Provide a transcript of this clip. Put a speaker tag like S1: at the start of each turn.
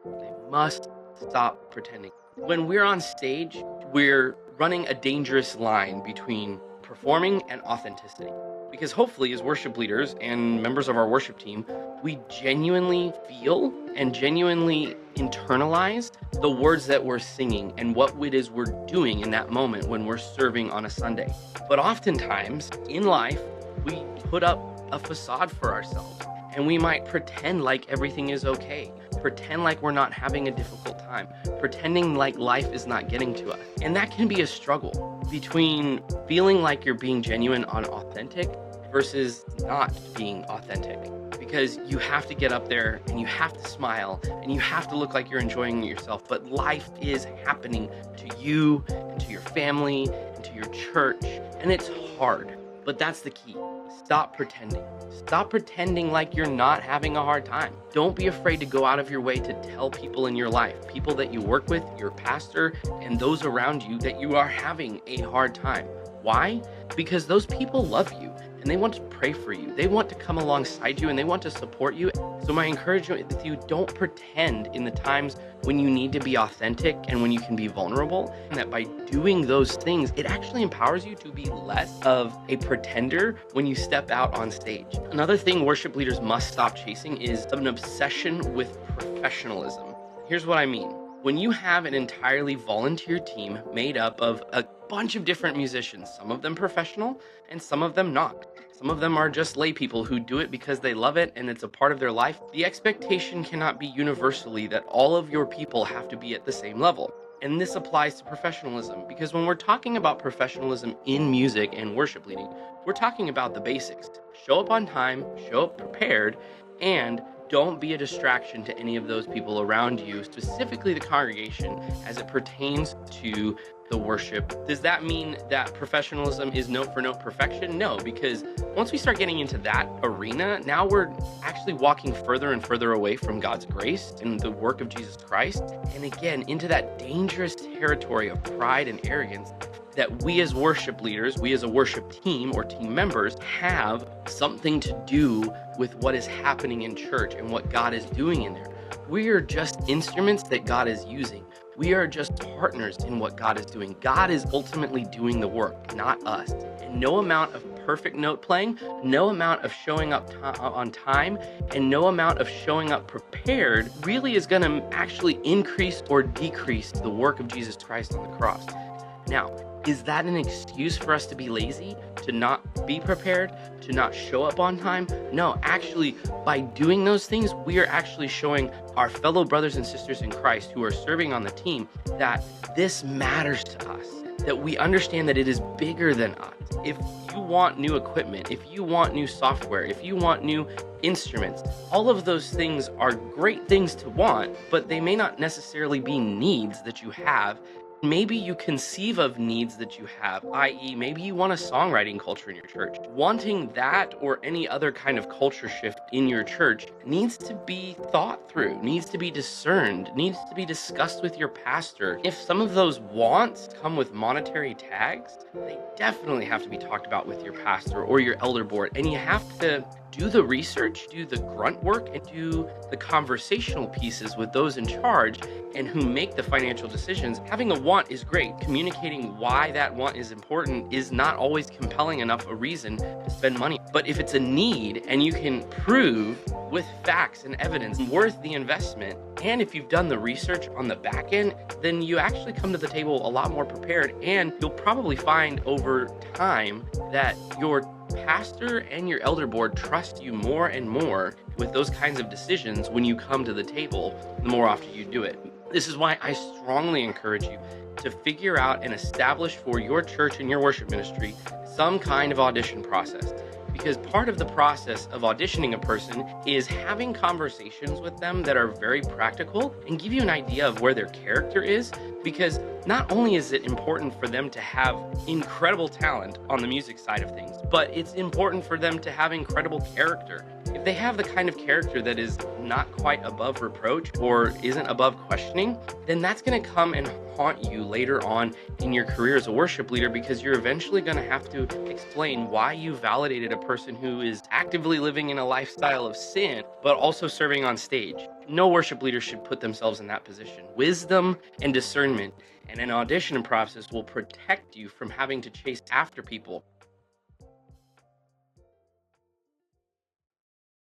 S1: They must stop pretending. When we're on stage, we're running a dangerous line between performing and authenticity. Because hopefully, as worship leaders and members of our worship team, we genuinely feel and genuinely internalize the words that we're singing and what it is we're doing in that moment when we're serving on a Sunday. But oftentimes in life, we put up a facade for ourselves and we might pretend like everything is okay, pretend like we're not having a difficult time, pretending like life is not getting to us. And that can be a struggle between feeling like you're being genuine and authentic versus not being authentic. Because you have to get up there and you have to smile and you have to look like you're enjoying yourself. But life is happening to you and to your family and to your church. And it's hard, but that's the key. Stop pretending. Stop pretending like you're not having a hard time. Don't be afraid to go out of your way to tell people in your life, people that you work with, your pastor, and those around you that you are having a hard time. Why? Because those people love you and they want to pray for you. They want to come alongside you and they want to support you. So my encouragement with you, don't pretend in the times when you need to be authentic and when you can be vulnerable. And that by doing those things, it actually empowers you to be less of a pretender when you step out on stage. Another thing worship leaders must stop chasing is an obsession with professionalism. Here's what I mean. When you have an entirely volunteer team made up of a bunch of different musicians, some of them professional and some of them not. Some of them are just lay people who do it because they love it and it's a part of their life. The expectation cannot be universally that all of your people have to be at the same level. And this applies to professionalism because when we're talking about professionalism in music and worship leading, we're talking about the basics. Show up on time, show up prepared, and don't be a distraction to any of those people around you, specifically the congregation, as it pertains to the worship. Does that mean that professionalism is note for note perfection? No, because once we start getting into that arena, now we're actually walking further and further away from God's grace and the work of Jesus Christ. And again, into that dangerous territory of pride and arrogance that we as worship leaders, we as a worship team or team members have something to do with what is happening in church and what God is doing in there. We are just instruments that God is using. We are just partners in what God is doing. God is ultimately doing the work, not us. And no amount of perfect note playing, no amount of showing up on time, and no amount of showing up prepared really is going to actually increase or decrease the work of Jesus Christ on the cross. Now, is that an excuse for us to be lazy, to not be prepared, to not show up on time? No, actually, by doing those things, we are actually showing our fellow brothers and sisters in Christ who are serving on the team that this matters to us, that we understand that it is bigger than us. If you want new equipment, if you want new software, if you want new instruments, all of those things are great things to want, but they may not necessarily be needs that you have. Maybe you conceive of needs that you have, i.e. maybe you want a songwriting culture in your church. Wanting that or any other kind of culture shift in your church needs to be thought through, needs to be discerned, needs to be discussed with your pastor. If some of those wants come with monetary tags, they definitely have to be talked about with your pastor or your elder board. And you have to do the research, do the grunt work, and do the conversational pieces with those in charge and who make the financial decisions. Having a want is great. Communicating why that want is important is not always compelling enough a reason to spend money. But if it's a need and you can prove with facts and evidence worth the investment, and if you've done the research on the back end, then you actually come to the table a lot more prepared, and you'll probably find over time that your pastor and your elder board trust you more and more with those kinds of decisions when you come to the table, the more often you do it. This is why I strongly encourage you to figure out and establish for your church and your worship ministry some kind of audition process. Because part of the process of auditioning a person is having conversations with them that are very practical and give you an idea of where their character is. Because not only is it important for them to have incredible talent on the music side of things, but it's important for them to have incredible character. If they have the kind of character that is not quite above reproach or isn't above questioning, then that's going to come and haunt you later on in your career as a worship leader, because you're eventually going to have to explain why you validated a person who is actively living in a lifestyle of sin, but also serving on stage. No worship leader should put themselves in that position. Wisdom and discernment and an audition process will protect you from having to chase after people